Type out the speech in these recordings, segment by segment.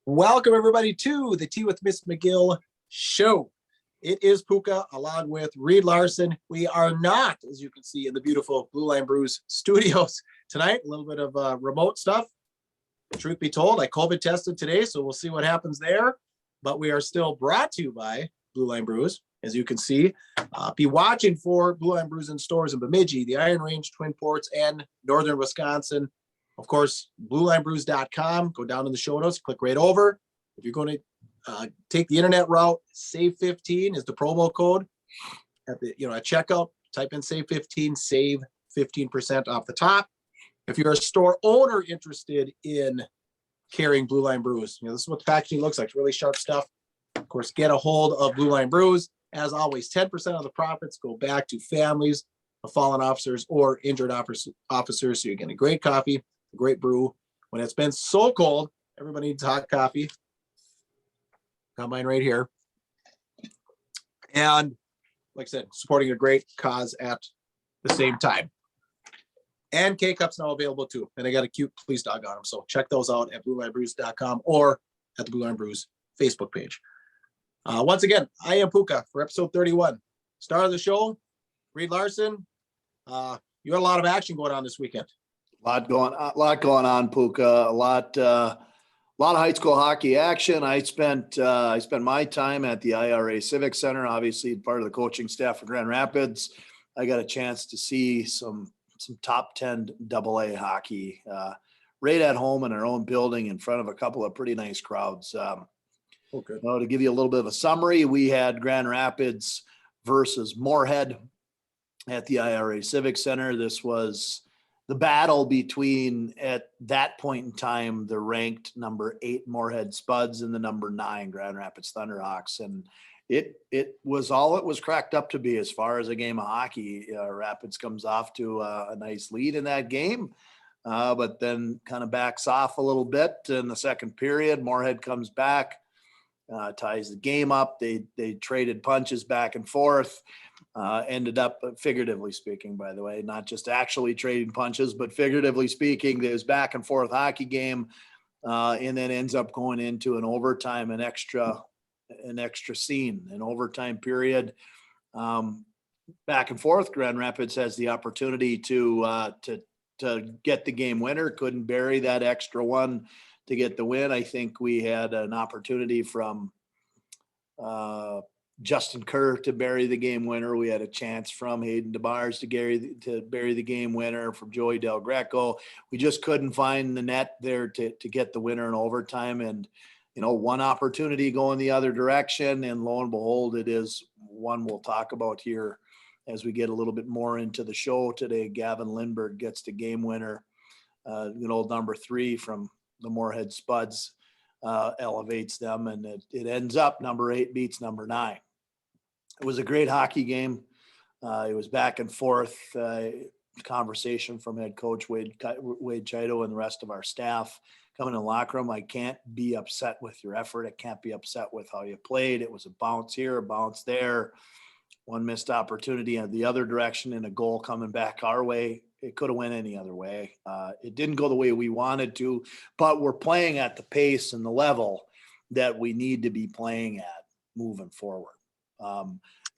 Welcome, everybody, to the Tea with Ms McGill Show. It is Puka along with Reed Larson. We are not, as you can see, in the beautiful Blue Line Brews studios tonight. A little bit of remote stuff. Truth be told, I COVID tested today, so we'll see what happens there. But we are still brought to you by Blue Line Brews, as you can see. Be watching for Blue Line Brews in stores in Bemidji, the Iron Range, Twin Ports, and Northern Wisconsin. Of course, bluelinebrews.com. Go down in the show notes, click right over. If you're going to take the internet route, save15 is the promo code. At checkout, type in save15, save 15% off the top. If you're a store owner interested in carrying Blue Line Brews, this is what the packaging looks like. It's really sharp stuff. Of course, get a hold of Blue Line Brews. As always, 10% of the profits go back to families of fallen officers or injured officers. So you're getting great coffee, a great brew. When it's been so cold, everybody needs hot coffee. Got mine right here. And like I said, supporting a great cause at the same time. And K-Cups now available too. And I got a cute police dog on them. So check those out at bluelinebrews.com or at the Blue Line Brews Facebook page. Once again, I am Puka for episode 31. Star of the show, Reed Larson. You had a lot of action going on this weekend. A lot going on, Puka. A lot of high school hockey action. I spent my time at the IRA Civic Center, obviously part of the coaching staff for Grand Rapids. I got a chance to see some top 10 AA hockey right at home in our own building in front of a couple of pretty nice crowds. Okay. To give you a little bit of a summary, we had Grand Rapids versus Moorhead at the IRA Civic Center. This was the battle between, at that point in time, the ranked number 8 Moorhead Spuds and the number 9 Grand Rapids Thunderhawks. And it was all it was cracked up to be as far as a game of hockey. Rapids comes off to a nice lead in that game, but then kind of backs off a little bit in the second period. Moorhead comes back, ties the game up. They traded punches back and forth. Ended up, figuratively speaking, by the way, not just actually trading punches, but figuratively speaking, there's back and forth hockey game, and then ends up going into an overtime, an extra scene, an overtime period. Back and forth. Grand Rapids has the opportunity to get the game winner. Couldn't bury that extra one to get the win. I think we had an opportunity from Justin Kerr to bury the game winner. We had a chance from Hayden DeBars to bury the game winner, from Joey Del Greco. We just couldn't find the net there to get the winner in overtime. And, one opportunity going the other direction. And lo and behold, it is one we'll talk about here as we get a little bit more into the show today. Gavin Lindbergh gets the game winner. Old number 3 from the Moorhead Spuds elevates them, and it ends up number 8 beats number 9. It was a great hockey game. It was back and forth conversation from head coach Wade Chido and the rest of our staff coming in the locker room. I can't be upset with your effort. I can't be upset with how you played. It was a bounce here, a bounce there, one missed opportunity in the other direction, and a goal coming back our way. It could have went any other way. It didn't go the way we wanted to, but we're playing at the pace and the level that we need to be playing at moving forward.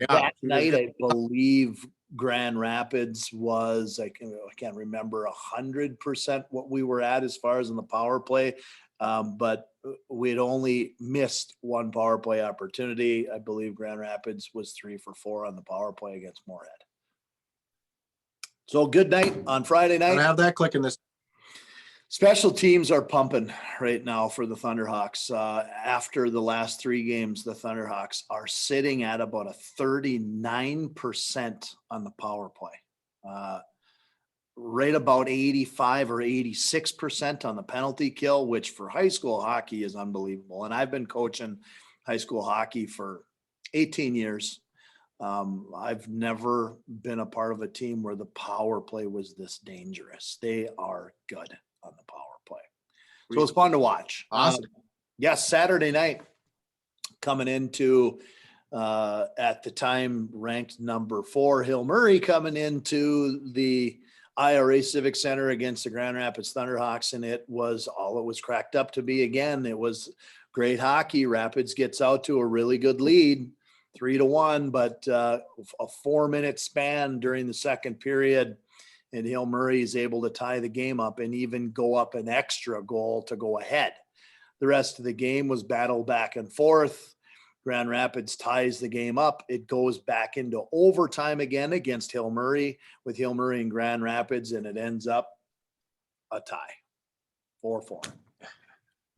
That night, I believe Grand Rapids was, I can't remember 100% what we were at as far as in the power play, but we'd only missed one power play opportunity. I believe Grand Rapids was 3 for 4 on the power play against Moorhead. So good night on Friday night. I have that click in this. Special teams are pumping right now for the Thunderhawks. After the last 3 games, the Thunderhawks are sitting at about a 39% on the power play. Right about 85 or 86% on the penalty kill, which for high school hockey is unbelievable. And I've been coaching high school hockey for 18 years. I've never been a part of a team where the power play was this dangerous. They are good on the power play. So it's fun to watch. Awesome. Yes, Saturday night coming into at the time ranked number 4 Hill Murray coming into the IRA Civic Center against the Grand Rapids Thunderhawks, and it was all it was cracked up to be. Again, it was great hockey. Rapids gets out to a really good lead, 3-1, but a 4-minute span during the second period, and Hill Murray is able to tie the game up and even go up an extra goal to go ahead. The rest of the game was battle back and forth. Grand Rapids ties the game up. It goes back into overtime again against Hill Murray, with Hill Murray and Grand Rapids, and it ends up a tie, 4-4.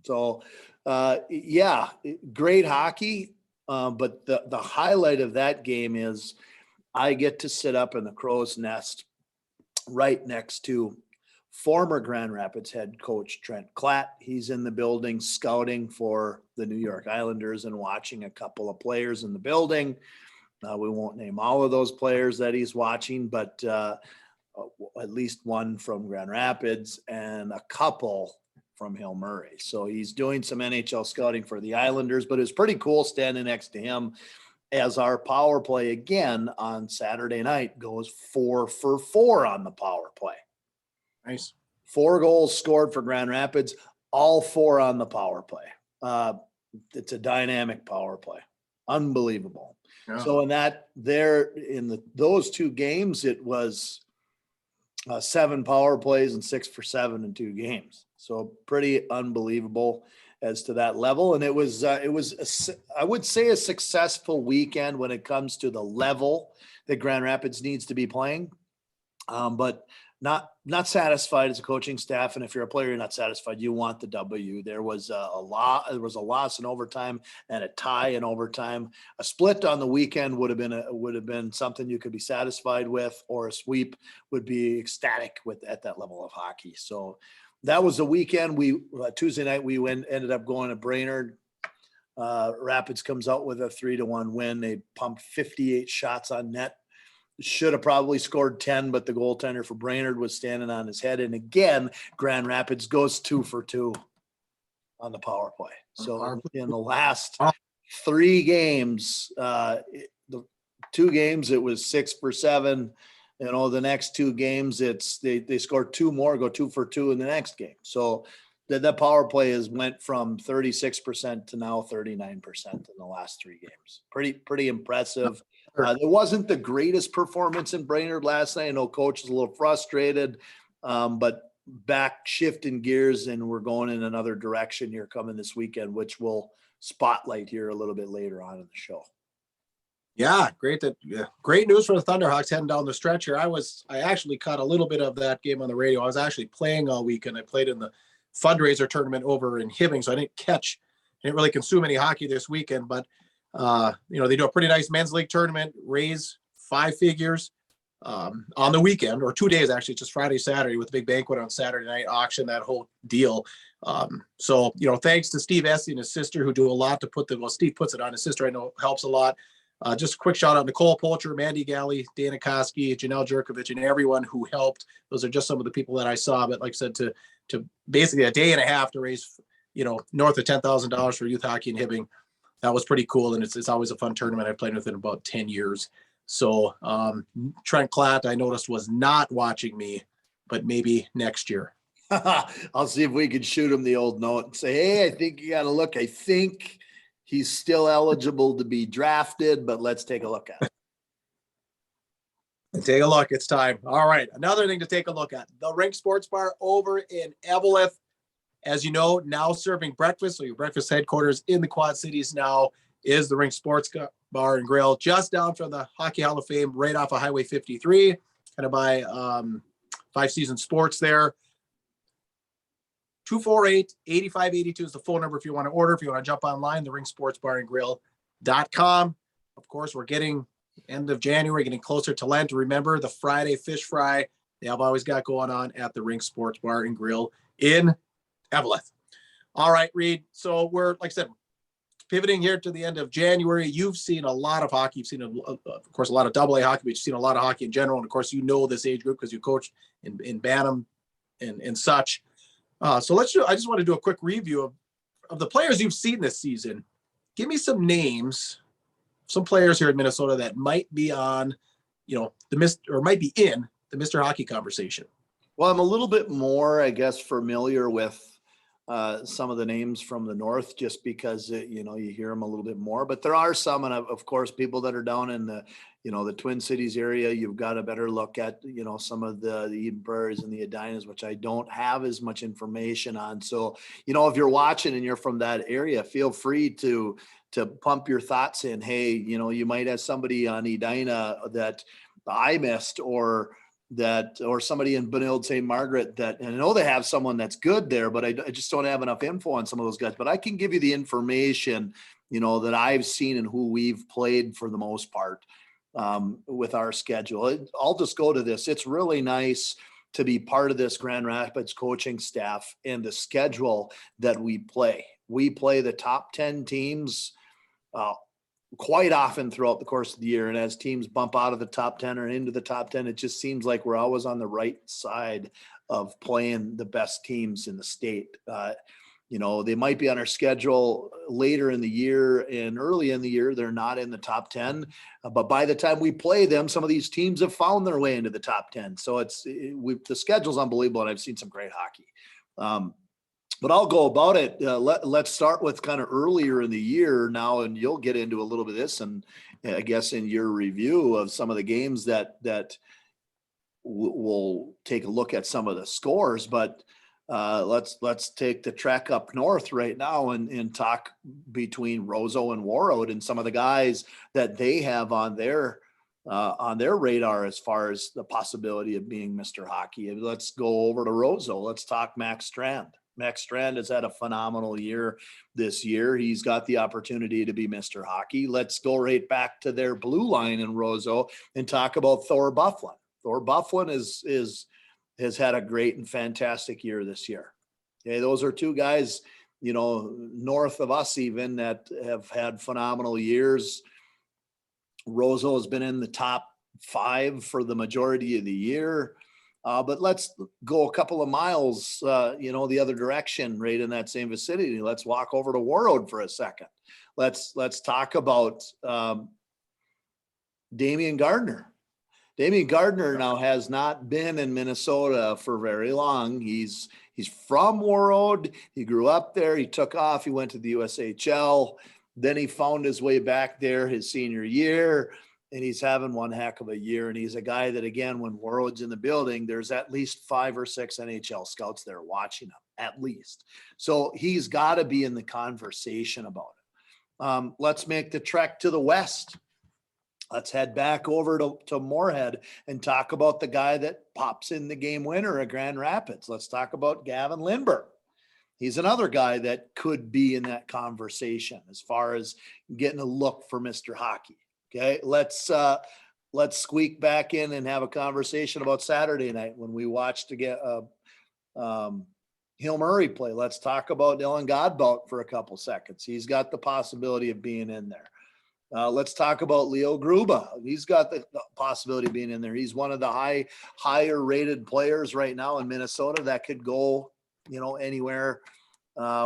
So, yeah, great hockey. But the highlight of that game is I get to sit up in the crow's nest right next to former Grand Rapids head coach Trent Klatt. He's in the building scouting for the New York Islanders and watching a couple of players in the building. We won't name all of those players that he's watching, but at least one from Grand Rapids and a couple from Hill Murray. So he's doing some NHL scouting for the Islanders, but it's pretty cool standing next to him as our power play again on Saturday night goes 4 for 4 on the power play. Nice. 4 goals scored for Grand Rapids, all 4 on the power play. It's a dynamic power play. Unbelievable. Yeah. So in those 2 games, it was 7 power plays and 6 for 7 in 2 games. So pretty unbelievable as to that level. And it was I would say a successful weekend when it comes to the level that Grand Rapids needs to be playing. But not satisfied as a coaching staff. And if you're a player, you're not satisfied, you want the W. There was a loss in overtime and a tie in overtime. A split on the weekend would have been something you could be satisfied with, or a sweep would be ecstatic with at that level of hockey. So that was the weekend. Tuesday night, we ended up going to Brainerd. Rapids comes out with a 3-1 win. They pumped 58 shots on net. Should have probably scored 10, but the goaltender for Brainerd was standing on his head. And again, Grand Rapids goes 2 for 2 on the power play. So in the last 3 games, the 2 games, it was 6 for 7. The next 2 games, they scored 2 more, go 2 for 2 in the next game. So that power play went from 36% to now 39% in the last 3 games. Pretty impressive. It wasn't the greatest performance in Brainerd last night. I know coach is a little frustrated, but back shifting gears, and we're going in another direction here coming this weekend, which we'll spotlight here a little bit later on in the show. Yeah, great news for the Thunderhawks heading down the stretch here. I actually caught a little bit of that game on the radio. I was actually playing all weekend. I played in the fundraiser tournament over in Hibbing, so I didn't really consume any hockey this weekend, but they do a pretty nice men's league tournament, raise 5 figures on the weekend, or 2 days, actually, just Friday, Saturday, with a big banquet on Saturday night, auction, that whole deal. So thanks to Steve Essie and his sister, who do a lot to Steve puts it on. His sister, I know, helps a lot. Just a quick shout out to Nicole Polcher, Mandy Galley, Dana Koski, Janelle Jerkovich, and everyone who helped. Those are just some of the people that I saw. But like I said, to basically a day and a half to raise, north of $10,000 for youth hockey in Hibbing, that was pretty cool. And it's always a fun tournament. I played with it in about 10 years. So Trent Klatt, I noticed, was not watching me, but maybe next year. I'll see if we can shoot him the old note and say, hey, I think you got to look. I think he's still eligible to be drafted, but let's take a look at it. And take a look. It's time. All right. Another thing to take a look at, the Rink Sports Bar over in Eveleth. As you know, now serving breakfast. So your breakfast headquarters in the Quad Cities now is the Rink Sports Bar and Grill, just down from the Hockey Hall of Fame, right off of Highway 53, kind of by 5 Seasons Sports there. 248-8582 is the phone number if you want to order. If you want to jump online, the ringsportsbarandgrill.com. Of course, we're getting end of January, getting closer to Lent. Remember the Friday fish fry they have always got going on at the Rink Sports Bar and Grill in Eveleth. All right, Reed. So we're, like I said, pivoting here to the end of January. You've seen a lot of hockey. You've seen, of course, a lot of AA hockey, but you've seen a lot of hockey in general. And of course, this age group because you coached in Bantam and such. So I just want to do a quick review of the players you've seen this season. Give me some names, some players here in Minnesota that might be on, might be in the the Mr. Hockey conversation? Well, I'm a little bit more, I guess, familiar with some of the names from the north, just because you hear them a little bit more. But there are some, and of course, people that are down in the the Twin Cities area. You've got a better look at some of the Eden Prairies and the Edinas, which I don't have as much information on. So if you're watching and you're from that area, feel free to pump your thoughts in. Hey, you might have somebody on Edina that I missed, or somebody in Benilde St. Margaret that, and I know they have someone that's good there, but I just don't have enough info on some of those guys. But I can give you the information, that I've seen and who we've played for the most part with our schedule. I'll just go to this. It's really nice to be part of this Grand Rapids coaching staff and the schedule that we play. We play the top 10 teams quite often throughout the course of the year. And as teams bump out of the top 10 or into the top 10, it just seems like we're always on the right side of playing the best teams in the state. They might be on our schedule later in the year, and early in the year, they're not in the top 10. But by the time we play them, some of these teams have found their way into the top 10. So the schedule's unbelievable, and I've seen some great hockey. But I'll go about it. Let's start with kind of earlier in the year now, and you'll get into a little bit of this, and I guess in your review of some of the games that we'll take a look at some of the scores. But let's take the trek up north right now and talk between Roseau and Warroad and some of the guys that they have on their radar as far as the possibility of being Mr. Hockey. Let's go over to Roseau. Let's talk Max Strand. Max Strand has had a phenomenal year this year. He's got the opportunity to be Mr. Hockey. Let's go right back to their blue line in Roseau and talk about Thor Bufflin. Thor Bufflin has had a great and fantastic year this year. Okay, those are two guys, north of us even, that have had phenomenal years. Roseau has been in the top 5 for the majority of the year. But let's go a couple of miles, the other direction, right in that same vicinity. Let's walk over to Warroad for a second. Let's talk about Damian Gardner. Damian Gardner now has not been in Minnesota for very long. He's from Warroad. He grew up there. He took off. He went to the USHL. Then he found his way back there his senior year. And he's having one heck of a year. And he's a guy that, again, when Warroad's in the building, there's at least 5 or 6 NHL scouts there watching him, at least. So he's got to be in the conversation about it. Let's make the trek to the west. Let's head back over to Moorhead and talk about the guy that pops in the game winner at Grand Rapids. Let's talk about Gavin Lindbergh. He's another guy that could be in that conversation as far as getting a look for Mr. Hockey. Okay, let's squeak back in and have a conversation about Saturday night when we watched Hill Murray play. Let's talk about Dylan Godbout for a couple seconds. He's got the possibility of being in there. Let's talk about Leo Gruba. He's got the possibility of being in there. He's one of the higher rated players right now in Minnesota that could go, anywhere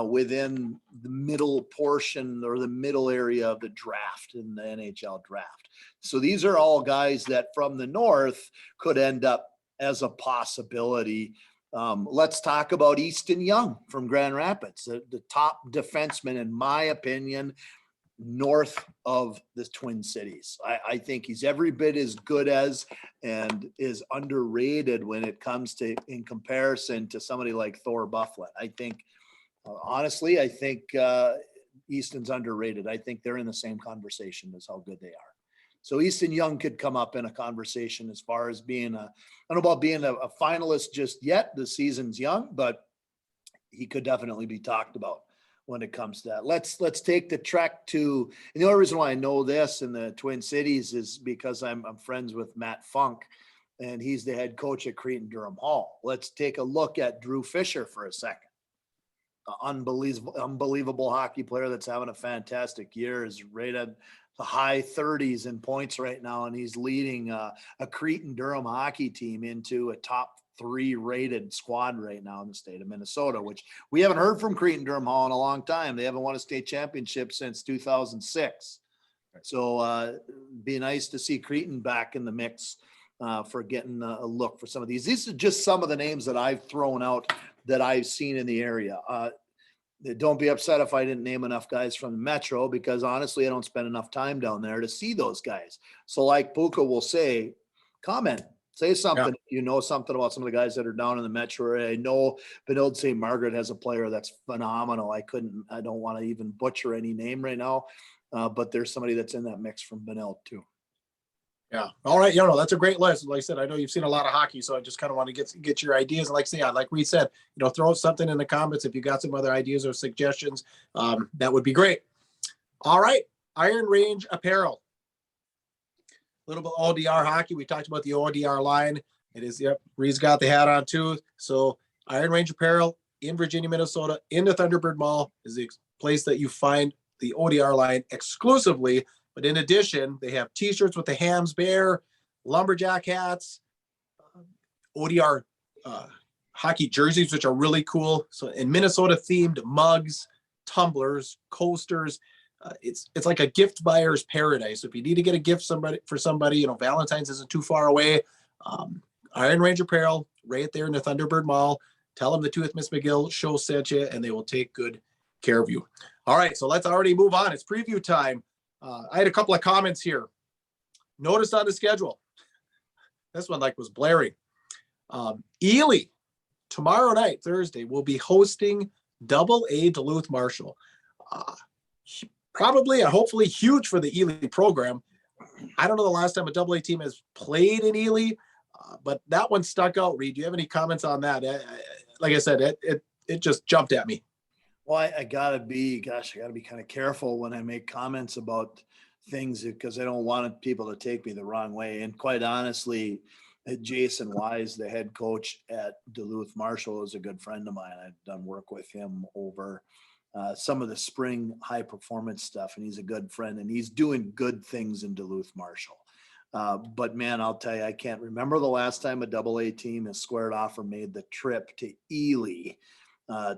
within the middle portion or the middle area of the draft in the NHL draft. So these are all guys that from the north could end up as a possibility. Let's talk about Easton Young from Grand Rapids, the top defenseman, in my opinion, north of the Twin Cities. I think he's every bit as good as and is underrated when it comes to in comparison to somebody like Thor Bufflin. I think honestly, Easton's underrated. I think they're in the same conversation as how good they are. So Easton Young could come up in a conversation as far as being I don't know about being a finalist just yet. The season's young, but he could definitely be talked about when it comes to that. Let's take the trek to, and the only reason why I know this in the Twin Cities is because I'm friends with Matt Funk, and he's the head coach at Cretin-Durham Hall. Let's take a look at Drew Fisher for a second. Unbelievable hockey player that's having a fantastic year, is right at the high 30s in points right now, and he's leading a Cretin-Durham hockey team into a top 3 rated squad right now in the state of Minnesota, which we haven't heard from Cretin-Durham Hall in a long time. They haven't won a state championship since 2006. So be nice to see Cretin back in the mix for getting a look for some of these. These are just some of the names that I've thrown out that I've seen in the area. Don't be upset if I didn't name enough guys from the Metro, because honestly, I don't spend enough time down there to see those guys. So like Puka will say, comment, say something. Yeah. You know something about some of the guys that are down in the Metro area. I know Benilde St. Margaret has a player that's phenomenal. I don't want to even butcher any name right now, but there's somebody that's in that mix from Benilde too. Yeah. All right. That's a great list. Like I said, I know you've seen a lot of hockey, so I just kind of want to get your ideas. And like I say, like we said, throw something in the comments if you got some other ideas or suggestions. That would be great. All right. Iron Range Apparel. A little bit ODR hockey. We talked about the ODR line. It is, yep. Reed's got the hat on too. So Iron Range Apparel in Virginia, Minnesota, in the Thunderbird Mall is the place that you find the ODR line exclusively. But in addition, they have t-shirts with the Hams Bear, lumberjack hats, ODR hockey jerseys, which are really cool. So in Minnesota themed mugs, tumblers, coasters. It's like a gift buyer's paradise. So if you need to get a gift for somebody, Valentine's isn't too far away. Iron Range Apparel, right there in the Thunderbird Mall. Tell them the Two with Ms McGill Show sent you, and they will take good care of you. All right, so let's already move on. It's preview time. I had a couple of comments here. Notice on the schedule. This one was blaring. Ely, tomorrow night, Thursday, will be hosting AA Duluth Marshall. Probably and hopefully huge for the Ely program. I don't know the last time a AA team has played in Ely, but that one stuck out. Reed, do you have any comments on that? Like I said, it just jumped at me. Well, I gotta be kind of careful when I make comments about things, because I don't want people to take me the wrong way. And quite honestly, Jason Wise, the head coach at Duluth Marshall, is a good friend of mine. I've done work with him over some of the spring high performance stuff, and he's a good friend, and he's doing good things in Duluth Marshall. But man, I'll tell you, I can't remember the last time a AA team has squared off or made the trip to Ely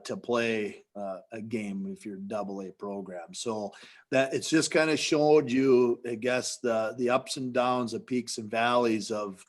to play a game if you're AA program. So that it's just kind of showed you, I guess, the ups and downs, the peaks and valleys of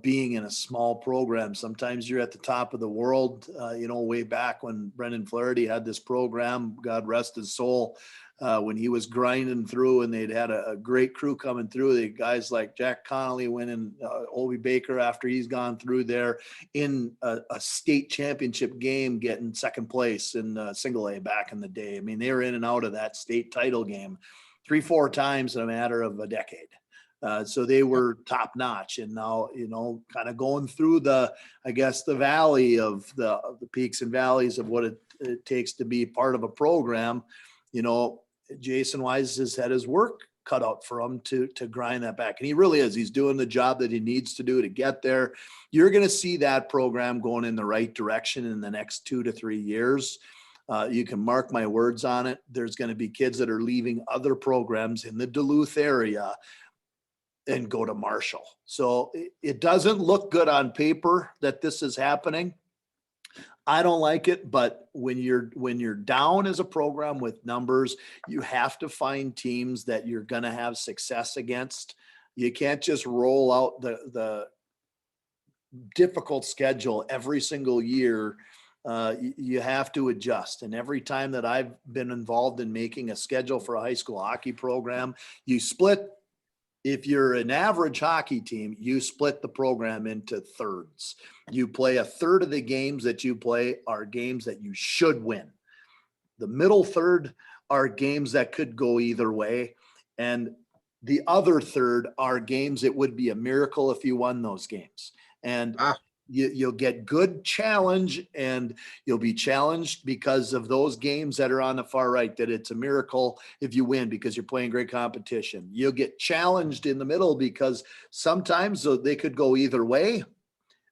being in a small program. Sometimes you're at the top of the world. Way back when Brendan Flaherty had this program, God rest his soul, when he was grinding through, and they'd had a great crew coming through. The guys like Jack Connolly winning, Obi Baker after he's gone through there in a state championship game, getting second place in single A back in the day. I mean, they were in and out of that state title game 3-4 times in a matter of a decade. So they were top notch, and now, kind of going through the valley of the peaks and valleys of what it takes to be part of a program. Jason Wise has had his work cut out for him to grind that back. And he really is. He's doing the job that he needs to do to get there. You're going to see that program going in the right direction in the next 2 to 3 years. You can mark my words on it. There's going to be kids that are leaving other programs in the Duluth area and go to Marshall. So it doesn't look good on paper that this is happening. I don't like it, but when you're down as a program with numbers, you have to find teams that you're going to have success against. You can't just roll out the difficult schedule every single year. You have to adjust. And every time that I've been involved in making a schedule for a high school hockey program, you split. If you're an average hockey team, you split the program into thirds. You play a third of the games that you play are games that you should win. The middle third are games that could go either way. And the other third are games it would be a miracle if you won those games. And you'll get good challenge, and you'll be challenged because of those games that are on the far right, that it's a miracle if you win because you're playing great competition. You'll get challenged in the middle because sometimes they could go either way.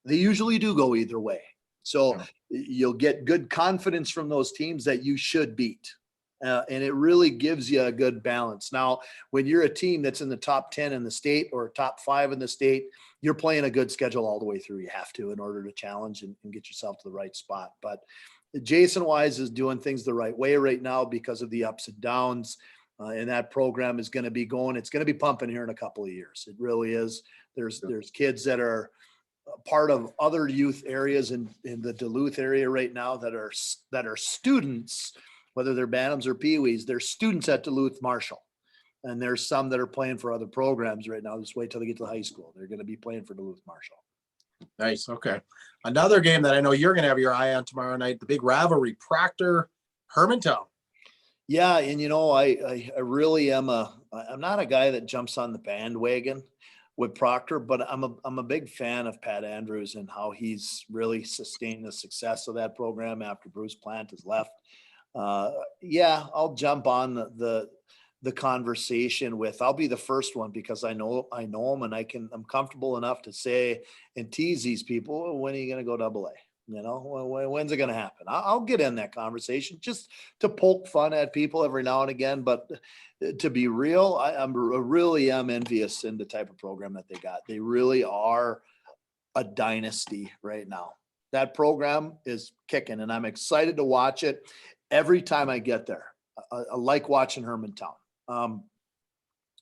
They usually do go either way. So you'll get good confidence from those teams that you should beat. And it really gives you a good balance. Now, when you're a team that's in the top 10 in the state or top 5 in the state, you're playing a good schedule all the way through. You have to, in order to challenge and get yourself to the right spot. But Jason Wise is doing things the right way right now because of the ups and downs. And that program is going to be going. It's going to be pumping here in a couple of years. It really is. There's kids that are part of other youth areas in the Duluth area right now that are students, whether they're Bantams or Pee-wees, they're students at Duluth Marshall. And there's some that are playing for other programs right now. Just wait till they get to high school. They're going to be playing for Duluth Marshall. Nice. Okay. Another game that I know you're going to have your eye on tomorrow night, the big rivalry, Proctor, Hermantown. Yeah. And I really am I'm not a guy that jumps on the bandwagon with Proctor, but I'm a big fan of Pat Andrews and how he's really sustained the success of that program after Bruce Plant has left. I'll jump on the conversation with, I'll be the first one because I know him and I'm comfortable enough to say and tease these people. When are you going to go AA? When's it going to happen? I'll get in that conversation just to poke fun at people every now and again. But to be real, I really am envious in the type of program that they got. They really are a dynasty right now. That program is kicking and I'm excited to watch it every time I get there. I like watching Hermantown.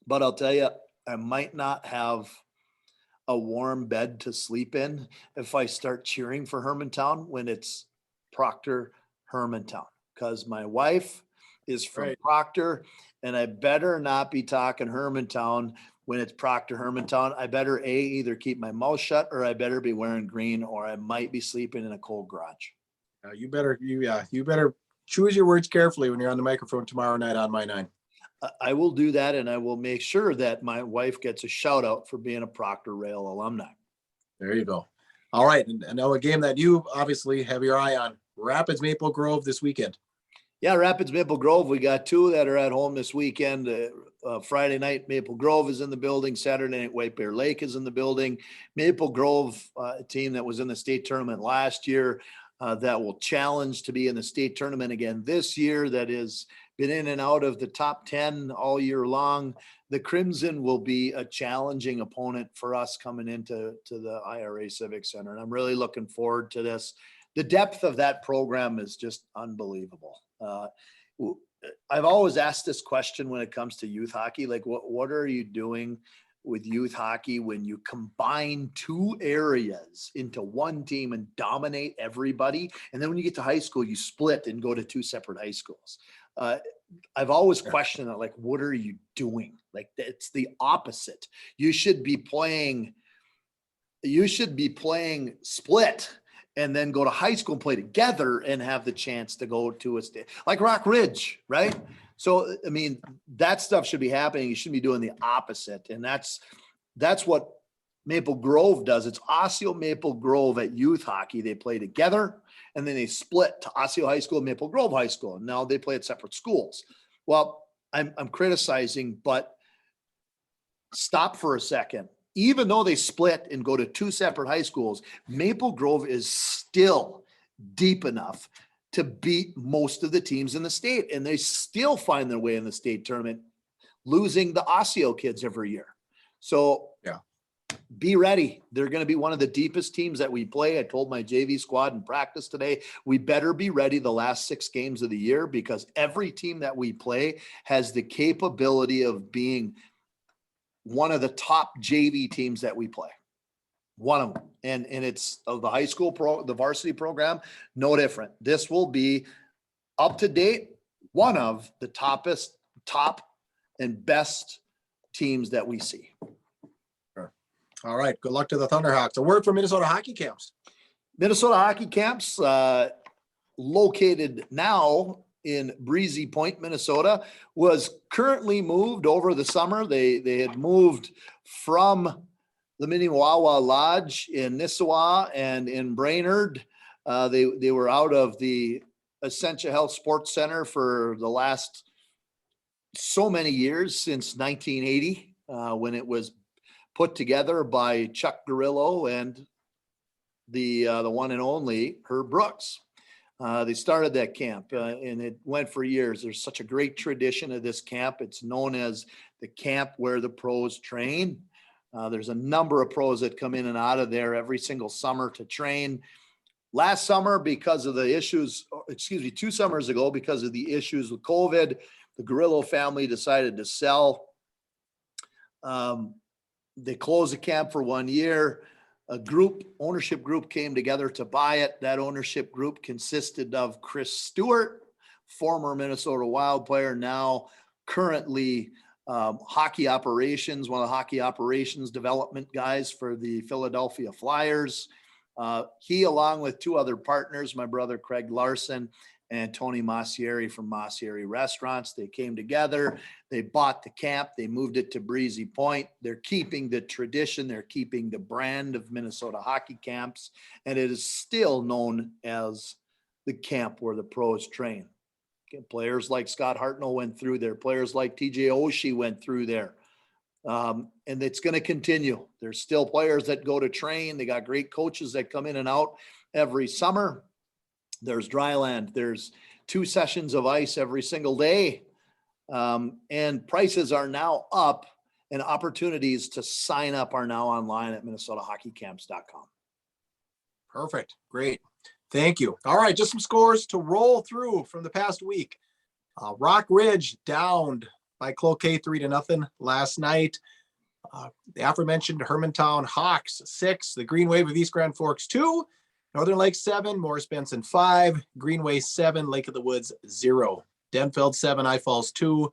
But I'll tell you, I might not have a warm bed to sleep in if I start cheering for Hermantown when it's Proctor Hermantown, because my wife is from Proctor and I better not be talking Hermantown when it's Proctor Hermantown. I better either keep my mouth shut or I better be wearing green or I might be sleeping in a cold garage. You better choose your words carefully when you're on the microphone tomorrow night on My Nine. I will do that, and I will make sure that my wife gets a shout out for being a Proctor Rail alumni. There you go. All right. And now a game that you obviously have your eye on, Rapids Maple Grove this weekend. Yeah, Rapids Maple Grove. We got two that are at home this weekend. Friday night, Maple Grove is in the building. Saturday night, White Bear Lake is in the building. Maple Grove, a team that was in the state tournament last year, that will challenge to be in the state tournament again this year. That is been in and out of the top 10 all year long. The Crimson will be a challenging opponent for us coming into the IRA Civic Center. And I'm really looking forward to this. The depth of that program is just unbelievable. I've always asked this question when it comes to youth hockey, like what are you doing with youth hockey when you combine two areas into one team and dominate everybody? And then when you get to high school, you split and go to two separate high schools. I've always questioned that, like, what are you doing? Like, it's the opposite. You should be playing split and then go to high school and play together and have the chance to go to a state like Rock Ridge, right? So, I mean, that stuff should be happening. You should be doing the opposite. And that's what Maple Grove does. It's Osseo Maple Grove at youth hockey. They play together and then they split to Osseo High School, Maple Grove High School. And now they play at separate schools. Well, I'm criticizing, but stop for a second. Even though they split and go to two separate high schools, Maple Grove is still deep enough to beat most of the teams in the state. And they still find their way in the state tournament, losing the Osseo kids every year. So yeah, be ready. They're going to be one of the deepest teams that we play. I told my JV squad in practice today, we better be ready the last 6 games of the year because every team that we play has the capability of being one of the top JV teams that we play. One of them. And it's of the high school the varsity program, no different. This will be up to date, one of the top and best teams that we see. Sure. All right. Good luck to the Thunderhawks. A word from Minnesota Hockey Camps. Minnesota Hockey Camps, located now in Breezy Point, Minnesota, was currently moved over the summer. They had moved from the Minnewawa Lodge in Nisswa and in Brainerd. They were out of the Essentia Health Sports Center for the last so many years, since 1980, when it was put together by Chuck Garillo and the one and only Herb Brooks. They started that camp and it went for years. There's such a great tradition of this camp. It's known as the camp where the pros train. There's a number of pros that come in and out of there every single summer to train. Last summer, because of the issues, 2 summers ago, because of the issues with COVID, the Garillo family decided to sell They closed the camp for 1 year. Ownership group came together to buy it. That ownership group consisted of Chris Stewart, former Minnesota Wild player, now currently hockey operations, one of the hockey operations development guys for the Philadelphia Flyers. He, along with two other partners, my brother Craig Larson and Tony Massieri from Massieri Restaurants, they came together. They bought the camp. They moved it to Breezy Point. They're keeping the tradition. They're keeping the brand of Minnesota hockey camps. And it is still known as the camp where the pros train. Players like Scott Hartnell went through there. Players like TJ Oshie went through there. And it's going to continue. There's still players that go to train. They got great coaches that come in and out every summer. There's dry land. There's 2 sessions of ice every single day. And prices are now up, and opportunities to sign up are now online at minnesotahockeycamps.com. Perfect. Great. Thank you. All right. Just some scores to roll through from the past week. Rock Ridge downed by Cloquet 3-0 last night. The aforementioned Hermantown Hawks 6, the Green Wave of East Grand Forks 2, Northern Lake 7, Morris Benson 5, Greenway 7, Lake of the Woods 0, Denfeld 7, I Falls 2,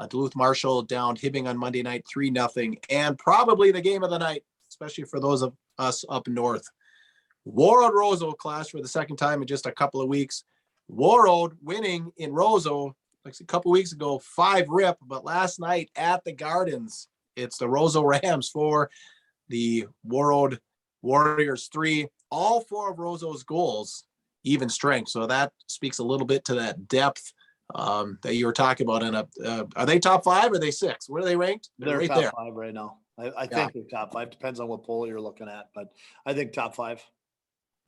Duluth Marshall downed Hibbing on Monday night 3-0, and probably the game of the night, especially for those of us up north. Warroad Roseau clashed for the second time in just a couple of weeks. Warroad winning in Roseau like a couple of weeks ago, 5-rip, but last night at the Gardens, it's the Roseau Rams 4, the Warroad Warriors 3. All 4 of Roseau's goals, even strength. So that speaks a little bit to that depth that you were talking about. And are they top 5 or are they 6? Where are they ranked? They're right top there. 5 right now. I think they're top 5. Depends on what poll you're looking at, but I think top 5.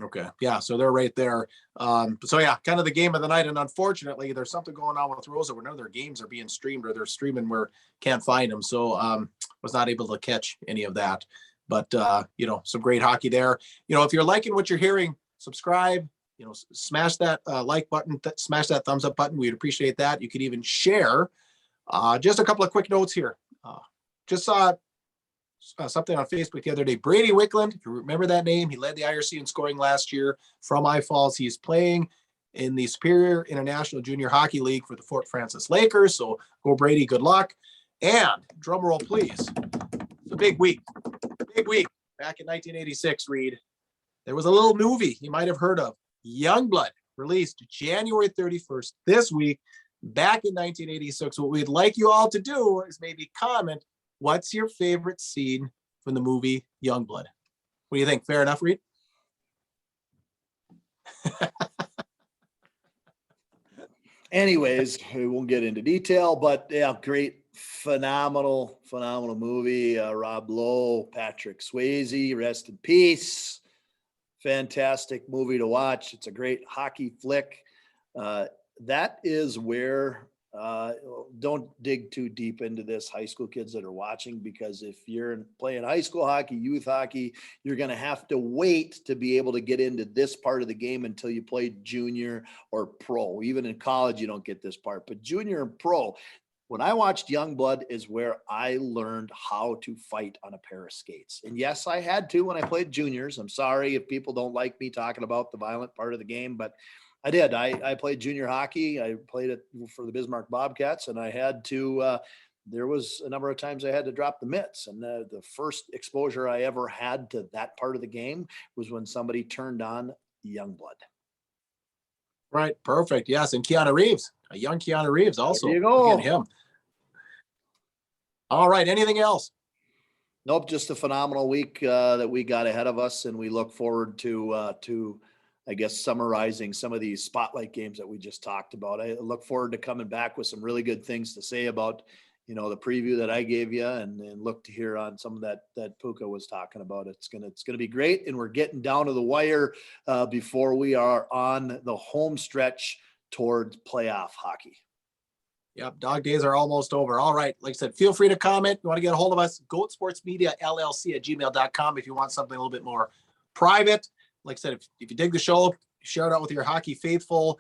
Okay. Yeah. So they're right there. So yeah, kind of the game of the night. And unfortunately, there's something going on with Roseau where none of their games are being streamed, or they're streaming where can't find them. So was not able to catch any of that. But some great hockey there. If you're liking what you're hearing, subscribe, smash that like button, smash that thumbs up button. We'd appreciate that. You could even share. Just a couple of quick notes here. Just saw something on Facebook the other day. Brady Wickland, if you remember that name, he led the IRC in scoring last year from I Falls. He's playing in the Superior International Junior Hockey League for the Fort Francis Lakers. So go Brady, good luck. And drum roll, please. It's a big week. Back in 1986, Reed, there was a little movie you might have heard of, Youngblood, released January 31st this week, back in 1986. What we'd like you all to do is maybe comment, what's your favorite scene from the movie Youngblood? What do you think? Fair enough, Reed? Anyways, we won't get into detail, but yeah, great, phenomenal movie. Rob Lowe, Patrick Swayze, rest in peace. Fantastic movie to watch. It's a great hockey flick. That is where, don't dig too deep into this, high school kids that are watching, because if you're playing high school hockey, youth hockey, you're going to have to wait to be able to get into this part of the game until you play junior or pro. Even in college, you don't get this part, but junior and pro. When I watched Youngblood is where I learned how to fight on a pair of skates. And yes, I had to when I played juniors. I'm sorry if people don't like me talking about the violent part of the game, but I did. I played junior hockey. I played it for the Bismarck Bobcats, and I had to, there was a number of times I had to drop the mitts. And the first exposure I ever had to that part of the game was when somebody turned on Youngblood. Right. Perfect. Yes. And Keanu Reeves, a young Keanu Reeves also. There you go. Look at him. All right. Anything else? Nope. Just a phenomenal week that we got ahead of us. And we look forward to, I guess, summarizing some of these spotlight games that we just talked about. I look forward to coming back with some really good things to say about, the preview that I gave you, and look to hear on some of that Puka was talking about. It's gonna be great, and we're getting down to the wire before we are on the home stretch towards playoff hockey. Yep. Dog days are almost over. All right. Like I said, feel free to comment. You want to get a hold of us, Goatsportsmediallc at gmail.com if you want something a little bit more private. Like I said, if you dig the show, share it out with your hockey faithful.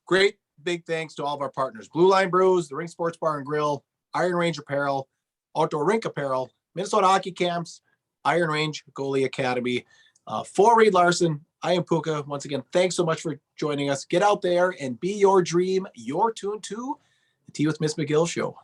Great big thanks to all of our partners: Blue Line Brews, the Ring Sports Bar and Grill, Iron Range Apparel, Outdoor Rink Apparel, Minnesota Hockey Camps, Iron Range Goalie Academy. For Reed Larson, I am Puka. Once again, thanks so much for joining us. Get out there and be your dream. You're tuned to the Tea with Ms. McGill Show.